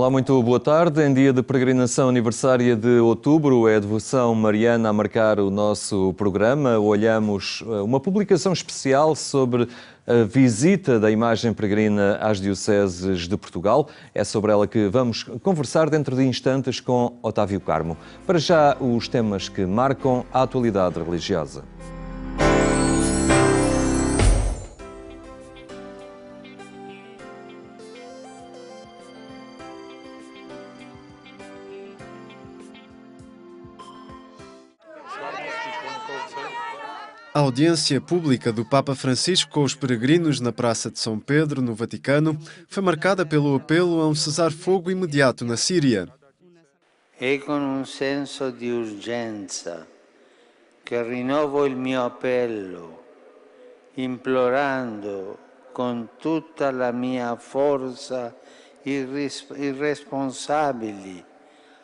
Olá, muito boa tarde. Em dia de peregrinação aniversária de outubro, é a devoção mariana a marcar o nosso programa. Olhamos uma publicação especial sobre a visita da imagem peregrina às dioceses de Portugal. É sobre ela que vamos conversar dentro de instantes com Otávio Carmo. Para já, os temas que marcam a atualidade religiosa. A audiência pública do Papa Francisco com os peregrinos na Praça de São Pedro, no Vaticano, foi marcada pelo apelo a um cessar-fogo imediato na Síria. É com um senso de urgência que renovo il mio appello, implorando con tutta la mia forza irresponsabile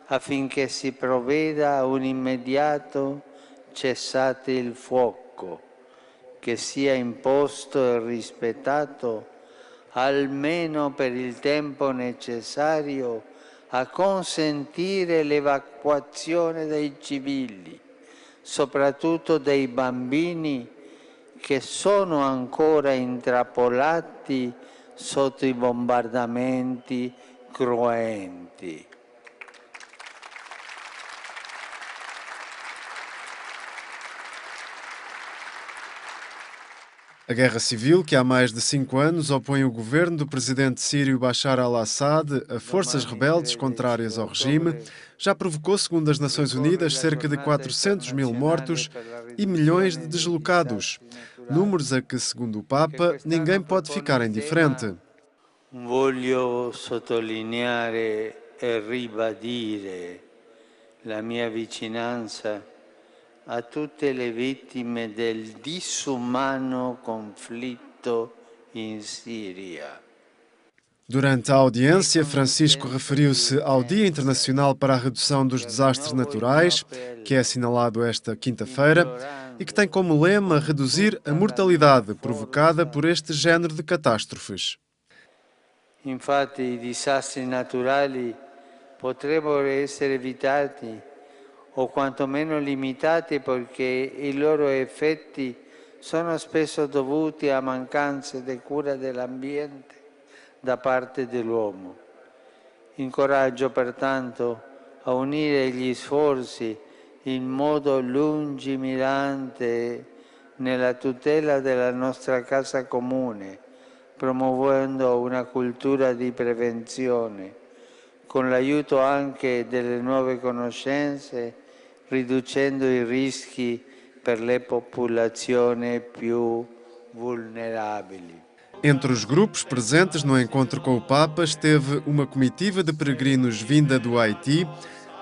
affinché si provveda a un immediato cessate il fuoco, che sia imposto e rispettato almeno per il tempo necessario a consentire l'evacuazione dei civili, soprattutto dei bambini che sono ancora intrappolati sotto i bombardamenti cruenti. A guerra civil, que há mais de 5 anos opõe o governo do presidente sírio Bashar al-Assad a forças rebeldes contrárias ao regime, já provocou, segundo as Nações Unidas, cerca de 400 mil mortos e milhões de deslocados. Números a que, segundo o Papa, ninguém pode ficar indiferente. Voglio sottolineare e ribadire la mia vicinanza a tutte le vittime del disumano conflitto in Síria. Durante a audiência, Francisco referiu-se ao Dia Internacional para a Redução dos Desastres Naturais, que é assinalado esta quinta-feira, e que tem como lema reduzir a mortalidade provocada por este género de catástrofes. Infatti, i disastri naturali potrebbero essere evitati o quantomeno limitati perché i loro effetti sono spesso dovuti a mancanze di cura dell'ambiente da parte dell'uomo. Incoraggio pertanto a unire gli sforzi in modo lungimirante nella tutela della nostra casa comune, promuovendo una cultura di prevenzione, con l'aiuto anche delle nuove conoscenze, riducendo i rischi per le popolazioni più vulnerabili. Entre os grupos presentes no encontro com o Papa esteve uma comitiva de peregrinos vinda do Haiti,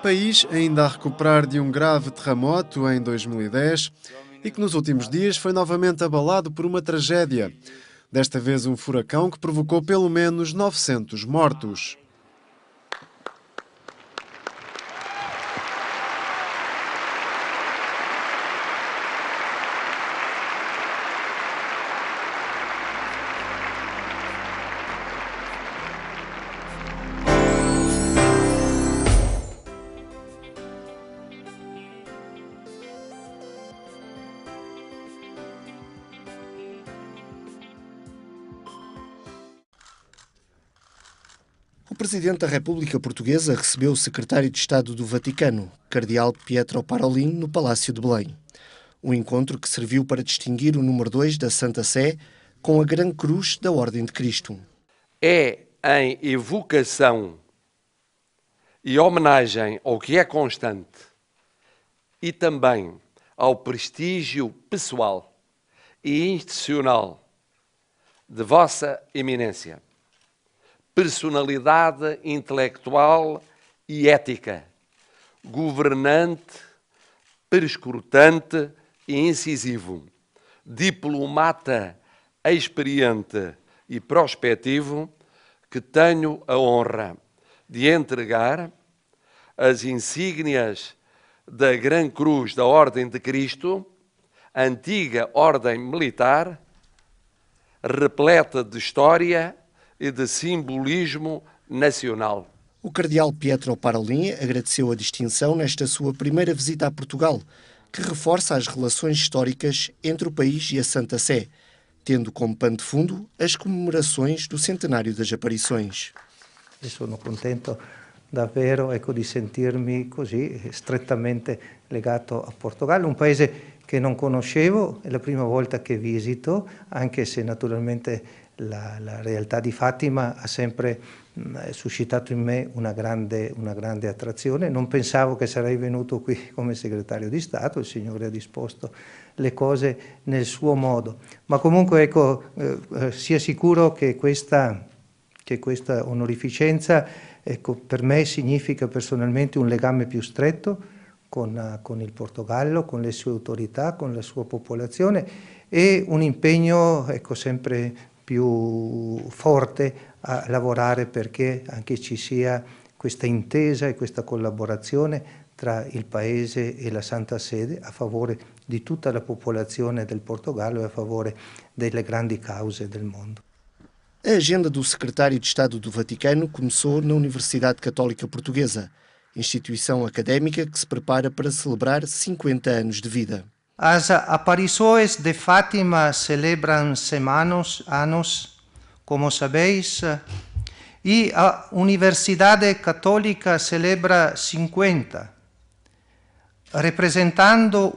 país ainda a recuperar de um grave terremoto em 2010 e que nos últimos dias foi novamente abalado por uma tragédia. Desta vez um furacão que provocou pelo menos 900 mortos. O Presidente da República Portuguesa recebeu o Secretário de Estado do Vaticano, Cardeal Pietro Parolin, no Palácio de Belém. Um encontro que serviu para distinguir o número 2 da Santa Sé com a Grande Cruz da Ordem de Cristo. É em evocação e homenagem ao que é constante e também ao prestígio pessoal e institucional de Vossa Eminência, personalidade intelectual e ética, governante, perscrutante e incisivo, diplomata experiente e prospectivo, que tenho a honra de entregar as insígnias da Grande Cruz da Ordem de Cristo, antiga ordem militar, repleta de história e de simbolismo nacional. O cardeal Pietro Parolin agradeceu a distinção nesta sua primeira visita a Portugal, que reforça as relações históricas entre o país e a Santa Sé, tendo como pano de fundo as comemorações do centenário das aparições. Sono contento davvero di sentirmi così strettamente legato a Portogallo, un paese che non conoscevo, è la prima volta che visito, anche se naturalmente la realtà di Fatima ha sempre suscitato in me una grande attrazione. Non pensavo che sarei venuto qui come segretario di Stato, il Signore ha disposto le cose nel suo modo. Ma comunque ecco, sia sicuro che questa onorificenza ecco, per me significa personalmente un legame più stretto con il Portogallo, con le sue autorità, con la sua popolazione e un impegno ecco, sempre più forte a lavorare perché anche ci sia questa intesa e questa collaborazione tra il Paese e la Santa Sede a favore di tutta la popolazione del Portogallo e a favore delle grandi cause del mondo. A agenda do secretário de Estado do Vaticano começou na Universidade Católica Portuguesa, instituição académica que se prepara para celebrar 50 anos de vida. As aparições de Fátima celebram-se anos, como sabeis, e a Universidade Católica celebra 50, representando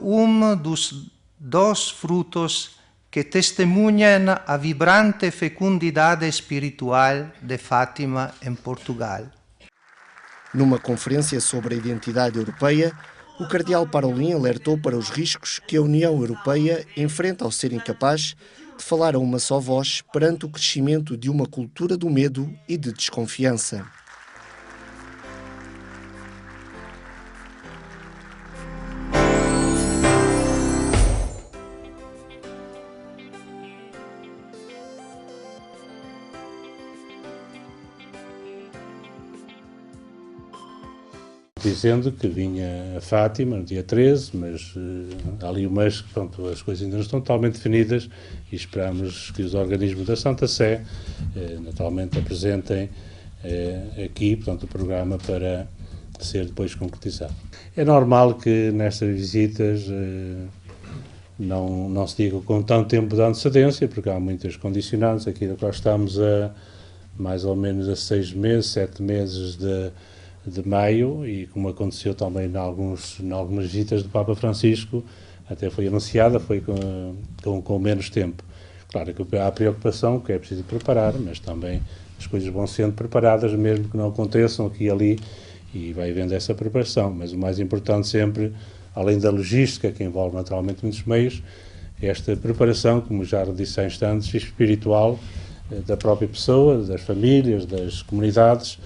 dos dois frutos que testemunham a vibrante fecundidade espiritual de Fátima em Portugal. Numa conferência sobre a identidade europeia, o cardeal Parolin alertou para os riscos que a União Europeia enfrenta ao ser incapaz de falar a uma só voz perante o crescimento de uma cultura do medo e de desconfiança. Dizendo que vinha a Fátima no dia 13, mas há ali um mês que pronto, as coisas ainda não estão totalmente definidas e esperamos que os organismos da Santa Sé naturalmente apresentem aqui portanto, o programa para ser depois concretizado. É normal que nestas visitas não se diga com tanto tempo de antecedência, porque há muitas condicionantes. Aqui nós estamos a mais ou menos a 6 meses, 7 meses de maio, e como aconteceu também em algumas visitas do Papa Francisco, até foi anunciada, foi com menos tempo. Claro que há a preocupação que é preciso preparar, mas também as coisas vão sendo preparadas, mesmo que não aconteçam aqui e ali, e vai havendo essa preparação. Mas o mais importante sempre, além da logística, que envolve naturalmente muitos meios, é esta preparação, como já disse há instantes, espiritual da própria pessoa, das famílias, das comunidades,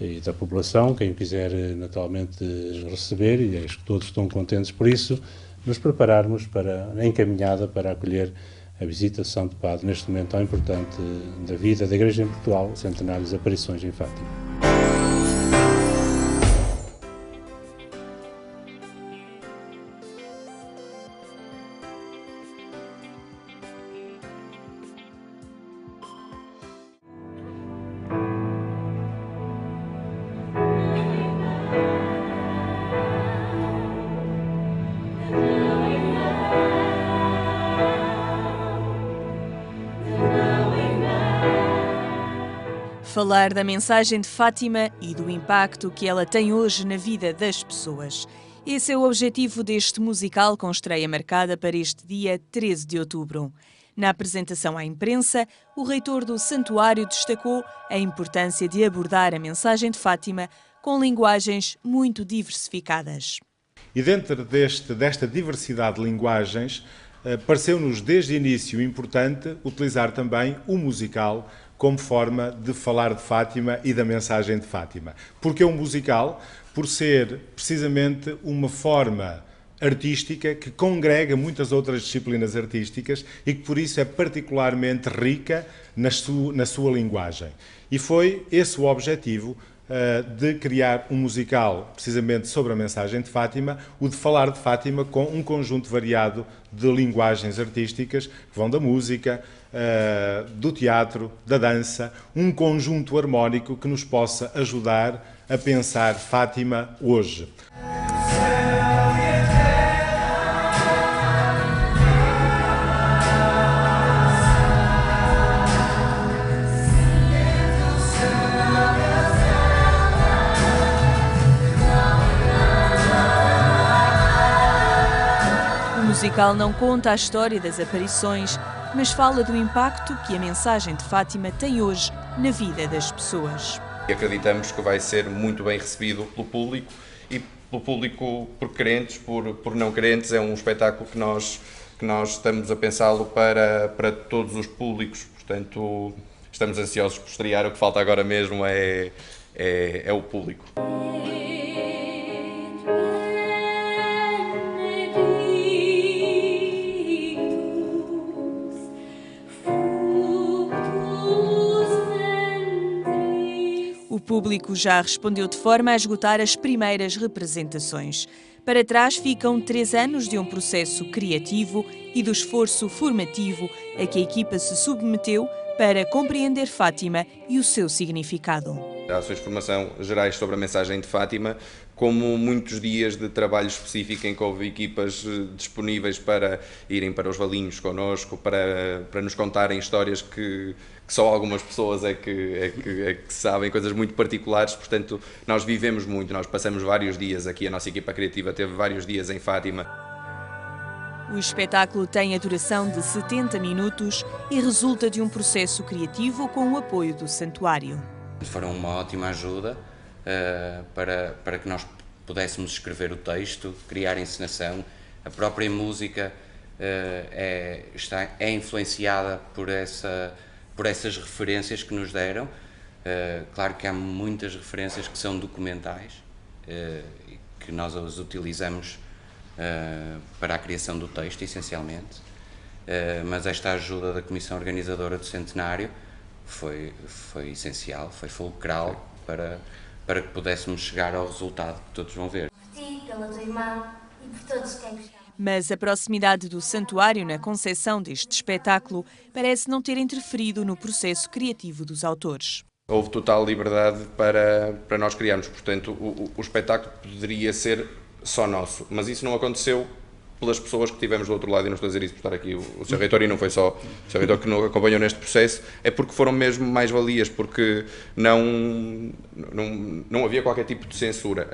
e da população, quem o quiser naturalmente receber, e acho que todos estão contentes por isso, nos prepararmos para a encaminhada para acolher a visita de Santo Padre neste momento tão importante da vida da Igreja em Portugal, centenário das aparições em Fátima. Falar da mensagem de Fátima e do impacto que ela tem hoje na vida das pessoas. Esse é o objetivo deste musical com estreia marcada para este dia 13 de outubro. Na apresentação à imprensa, o reitor do santuário destacou a importância de abordar a mensagem de Fátima com linguagens muito diversificadas. E dentro desta diversidade de linguagens, pareceu-nos desde o início importante utilizar também o musical como forma de falar de Fátima e da mensagem de Fátima. Porque é um musical, por ser precisamente uma forma artística que congrega muitas outras disciplinas artísticas e que por isso é particularmente rica na sua linguagem. E foi esse o objetivo de criar um musical precisamente sobre a mensagem de Fátima, o de falar de Fátima com um conjunto variado de linguagens artísticas que vão da música, do teatro, da dança, um conjunto harmónico que nos possa ajudar a pensar Fátima hoje. O musical não conta a história das aparições, mas fala do impacto que a mensagem de Fátima tem hoje na vida das pessoas. Acreditamos que vai ser muito bem recebido pelo público e pelo público por crentes, por não crentes. É um espetáculo que nós estamos a pensá-lo para todos os públicos, portanto estamos ansiosos por estrear. O que falta agora mesmo é o público. O público já respondeu de forma a esgotar as primeiras representações. Para trás ficam 3 anos de um processo criativo e do esforço formativo a que a equipa se submeteu para compreender Fátima e o seu significado. Ações de formação gerais sobre a mensagem de Fátima, como muitos dias de trabalho específico em que houve equipas disponíveis para irem para os valinhos connosco, para nos contarem histórias que só algumas pessoas é que sabem, coisas muito particulares. Portanto, nós vivemos muito, nós passamos vários dias aqui, a nossa equipa criativa teve vários dias em Fátima. O espetáculo tem a duração de 70 minutos e resulta de um processo criativo com o apoio do Santuário. Foram uma ótima ajuda para que nós pudéssemos escrever o texto, criar a encenação. A própria música é influenciada por essas referências que nos deram. Claro que há muitas referências que são documentais e que nós as utilizamos para a criação do texto, essencialmente. Mas esta ajuda da Comissão Organizadora do Centenário foi essencial, foi fulcral para que pudéssemos chegar ao resultado que todos vão ver. Por ti, pela tua irmã e por todos quem gostava. Mas a proximidade do Santuário na conceção deste espetáculo parece não ter interferido no processo criativo dos autores. Houve total liberdade para nós criarmos, portanto o espetáculo poderia ser só nosso, mas isso não aconteceu pelas pessoas que tivemos do outro lado, e não estou a dizer isso por estar aqui o Sr. Reitor, e não foi só o Sr. Reitor que nos acompanhou neste processo, é porque foram mesmo mais-valias, porque não havia qualquer tipo de censura,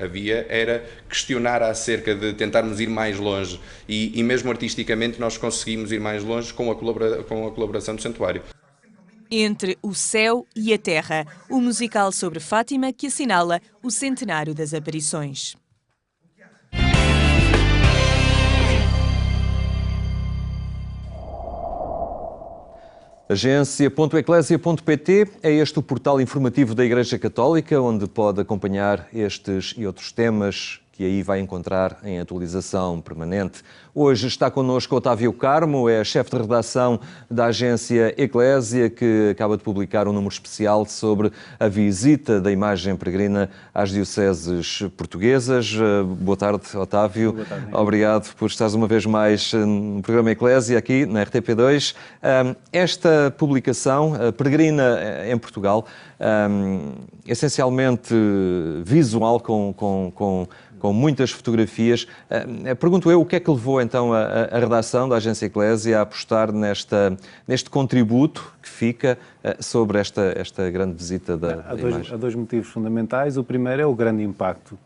era questionar acerca de tentarmos ir mais longe, e mesmo artisticamente nós conseguimos ir mais longe com a colaboração do Santuário. Entre o Céu e a Terra, o musical sobre Fátima que assinala o centenário das aparições. Agência.eclésia.pt é este o portal informativo da Igreja Católica, onde pode acompanhar estes e outros temas que aí vai encontrar em atualização permanente. Hoje está connosco Otávio Carmo, é chefe de redação da agência Eclésia, que acaba de publicar um número especial sobre a visita da imagem peregrina às dioceses portuguesas. Boa tarde, Otávio. Boa tarde. Obrigado por estares uma vez mais no programa Eclésia, aqui na RTP2. Esta publicação, Peregrina em Portugal, essencialmente visual, com muitas fotografias. Pergunto eu, o que é que levou então a redação da Agência Eclésia a apostar neste contributo que fica sobre esta grande visita da imagem? Há dois motivos fundamentais. O primeiro é o grande impacto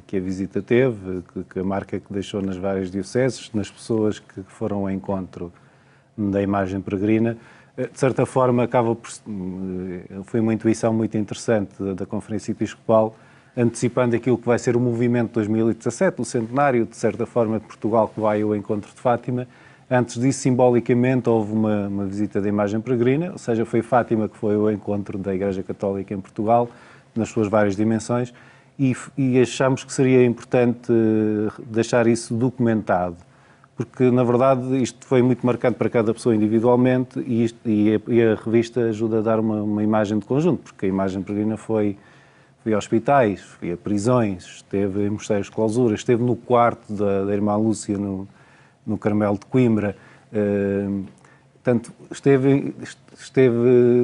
que a visita teve, que a marca que deixou nas várias dioceses, nas pessoas que foram ao encontro da imagem peregrina. De certa forma, foi uma intuição muito interessante da Conferência Episcopal, antecipando aquilo que vai ser o movimento de 2017, o centenário, de certa forma, de Portugal, que vai ao encontro de Fátima. Antes disso, simbolicamente, houve uma visita da imagem peregrina, ou seja, foi Fátima que foi ao encontro da Igreja Católica em Portugal, nas suas várias dimensões, e achamos que seria importante deixar isso documentado, porque, na verdade, isto foi muito marcante para cada pessoa individualmente, e a revista ajuda a dar uma imagem de conjunto, porque a imagem peregrina foi Fui a hospitais, fui a prisões, esteve em mosteiros de clausura, esteve no quarto da irmã Lúcia, no Carmelo de Coimbra. Portanto, esteve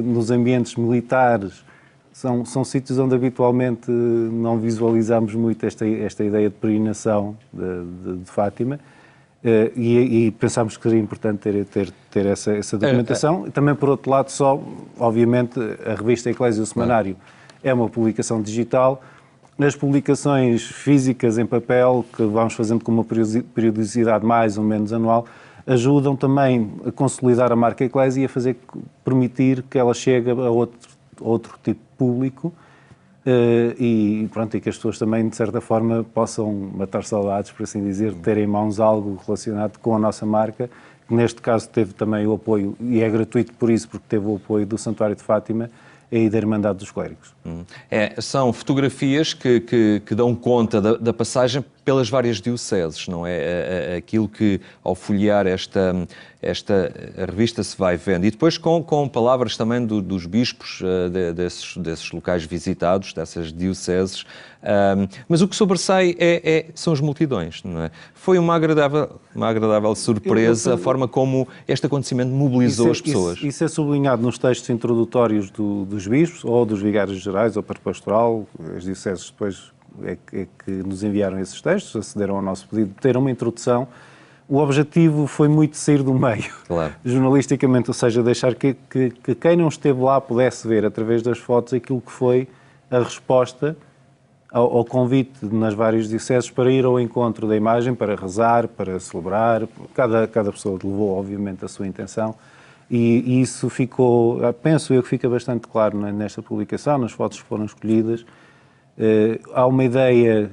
nos ambientes militares. São sítios onde habitualmente não visualizamos muito esta ideia de peregrinação de Fátima. E pensámos que seria importante ter essa documentação. E também, por outro lado, obviamente, a revista Eclésia, o Semanário, é uma publicação digital. As publicações físicas em papel, que vamos fazendo com uma periodicidade mais ou menos anual, ajudam também a consolidar a marca Eclésia e permitir que ela chegue a outro tipo de público e que as pessoas também, de certa forma, possam matar saudades, por assim dizer, de ter em mãos algo relacionado com a nossa marca, que neste caso teve também o apoio, e é gratuito por isso, porque teve o apoio do Santuário de Fátima e da Irmandade dos Clérigos. São fotografias que dão conta da passagem pelas várias dioceses, não é? Aquilo que, ao folhear esta revista, se vai vendo. E depois com palavras também dos bispos desses locais visitados, dessas dioceses. Mas o que sobressai são as multidões, não é? Foi uma agradável surpresa a forma como este acontecimento mobilizou as pessoas. Isso é sublinhado nos textos introdutórios dos bispos ou dos vigários gerais ou para pastoral. As dioceses depois é que nos enviaram esses textos, acederam ao nosso pedido de ter uma introdução. O objetivo foi muito sair do meio, claro, jornalisticamente, ou seja, deixar que quem não esteve lá pudesse ver, através das fotos, aquilo que foi a resposta ao convite nas várias dioceses para ir ao encontro da imagem, para rezar, para celebrar. Cada pessoa levou, obviamente, a sua intenção. E isso ficou, penso eu, que fica bastante claro nesta publicação, nas fotos que foram escolhidas. Há uma ideia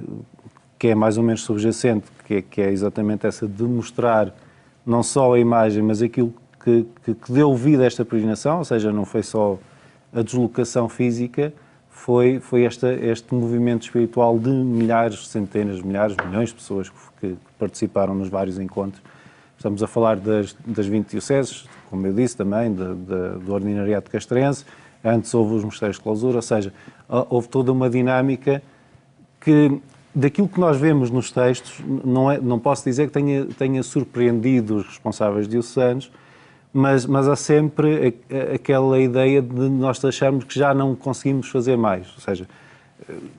que é mais ou menos subjacente, que é exatamente essa de mostrar não só a imagem, mas aquilo que deu vida a esta peregrinação, ou seja, não foi só a deslocação física, foi este movimento espiritual de milhares, centenas, milhares, milhões de pessoas que participaram nos vários encontros. Estamos a falar das 20 dioceses, como eu disse também, do Ordinariato Castrense. Antes houve os mosteiros de clausura, ou seja, houve toda uma dinâmica que, daquilo que nós vemos nos textos, não posso dizer que tenha surpreendido os responsáveis diocesanos, mas há sempre aquela ideia de nós acharmos que já não conseguimos fazer mais. Ou seja,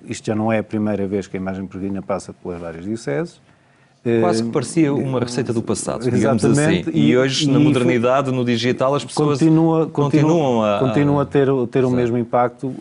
isto já não é a primeira vez que a imagem peregrina passa pelas várias dioceses. Quase que parecia uma receita do passado, digamos assim. E hoje, na modernidade, no digital, as pessoas continua a ter o mesmo impacto,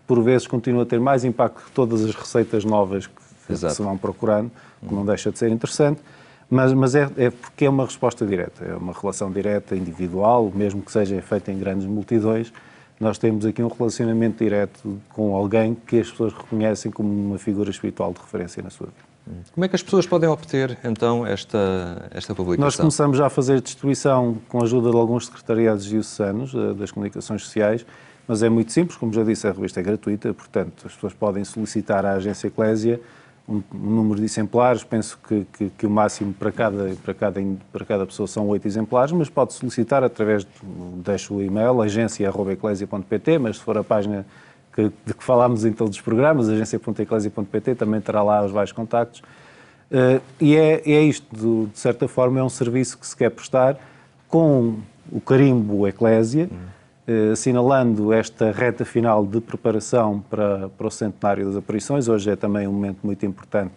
por vezes continua a ter mais impacto que todas as receitas novas que se vão procurando, que não deixa de ser interessante, mas é porque é uma resposta direta, é uma relação direta, individual, mesmo que seja feita em grandes multidões. Nós temos aqui um relacionamento direto com alguém que as pessoas reconhecem como uma figura espiritual de referência na sua vida. Como é que as pessoas podem obter, então, esta publicação? Nós começamos já a fazer distribuição com a ajuda de alguns secretariados diocesanos das comunicações sociais, mas é muito simples, como já disse, a revista é gratuita, portanto, as pessoas podem solicitar à agência Eclésia um número de exemplares. Penso que o máximo para cada pessoa são 8 exemplares, mas pode solicitar através, deixo o e-mail, agência@eclesia.pt, mas se for a página de que falámos em todos os programas, agência.eclesia.pt, também terá lá os vários contactos. E é isto, de certa forma, é um serviço que se quer prestar com o carimbo Eclésia, assinalando esta reta final de preparação para o centenário das aparições. Hoje é também um momento muito importante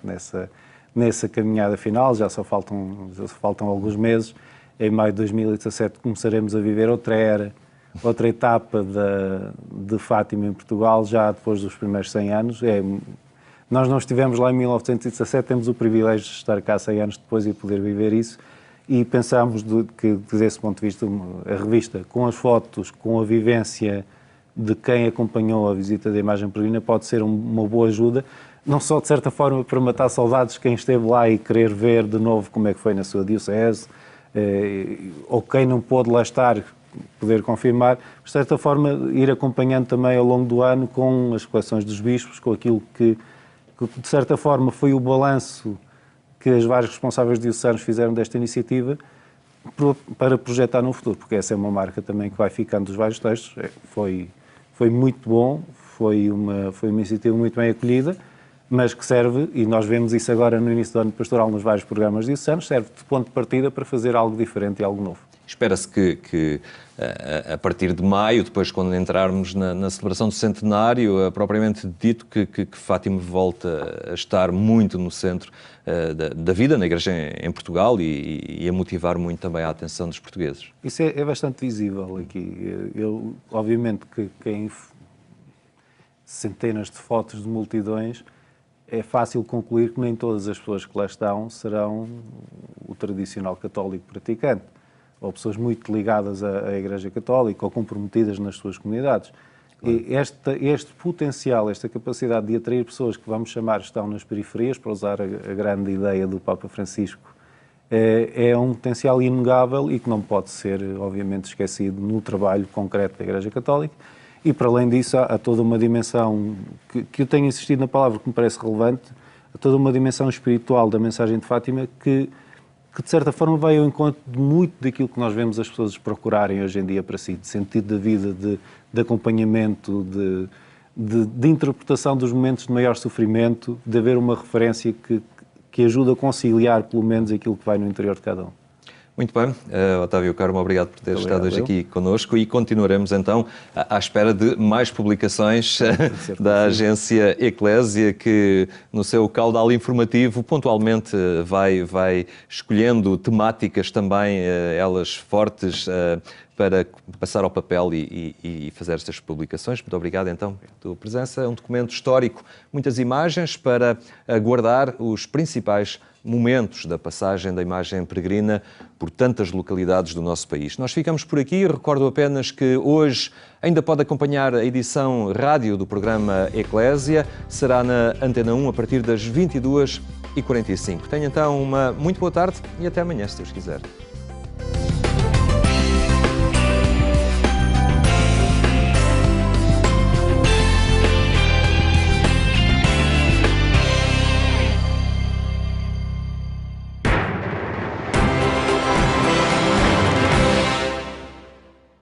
nessa caminhada final, já só faltam alguns meses. Em maio de 2017 começaremos a viver outra etapa de Fátima em Portugal, já depois dos primeiros 100 anos. Nós não estivemos lá em 1917, temos o privilégio de estar cá 100 anos depois e poder viver isso, e pensámos que, desse ponto de vista, a revista, com as fotos, com a vivência de quem acompanhou a visita da imagem peregrina, pode ser uma boa ajuda, não só, de certa forma, para matar saudades de quem esteve lá e querer ver de novo como é que foi na sua diocese, ou quem não pôde lá estar, poder confirmar, de certa forma, ir acompanhando também ao longo do ano com as coleções dos bispos, com aquilo que de certa forma foi o balanço que os vários responsáveis diocesanos fizeram desta iniciativa para projetar no futuro, porque essa é uma marca também que vai ficando dos vários textos. Foi muito bom, foi uma iniciativa muito bem acolhida, mas que serve, e nós vemos isso agora no início do ano pastoral nos vários programas diocesanos, serve de ponto de partida para fazer algo diferente e algo novo. Espera-se que a partir de maio, depois quando entrarmos na celebração do centenário, propriamente dito, que Fátima volta a estar muito no centro da vida na Igreja em Portugal e a motivar muito também a atenção dos portugueses. Isso é bastante visível aqui. Obviamente que em centenas de fotos de multidões é fácil concluir que nem todas as pessoas que lá estão serão o tradicional católico praticante, ou pessoas muito ligadas à Igreja Católica ou comprometidas nas suas comunidades. Claro. E este potencial, esta capacidade de atrair pessoas que vamos chamar estão nas periferias, para usar a grande ideia do Papa Francisco, é um potencial inegável e que não pode ser, obviamente, esquecido no trabalho concreto da Igreja Católica. E, para além disso, há toda uma dimensão, que eu tenho insistido na palavra que me parece relevante, há toda uma dimensão espiritual da mensagem de Fátima que de certa forma vai ao encontro de muito daquilo que nós vemos as pessoas procurarem hoje em dia para si, de sentido da vida, de acompanhamento, de interpretação dos momentos de maior sofrimento, de haver uma referência que ajuda a conciliar, pelo menos, aquilo que vai no interior de cada um. Muito bem. Otávio Carmo, obrigado por ter estado hoje aqui connosco e continuaremos então à espera de mais publicações da agência Eclésia, que no seu caudal informativo pontualmente vai escolhendo temáticas também, elas fortes, para passar ao papel e fazer estas publicações. Muito obrigado, então, pela tua presença. É um documento histórico, muitas imagens para guardar os principais momentos da passagem da imagem peregrina por tantas localidades do nosso país. Nós ficamos por aqui. Recordo apenas que hoje ainda pode acompanhar a edição rádio do programa Eclésia. Será na Antena 1 a partir das 22h45. Tenha então uma muito boa tarde e até amanhã, se Deus quiser.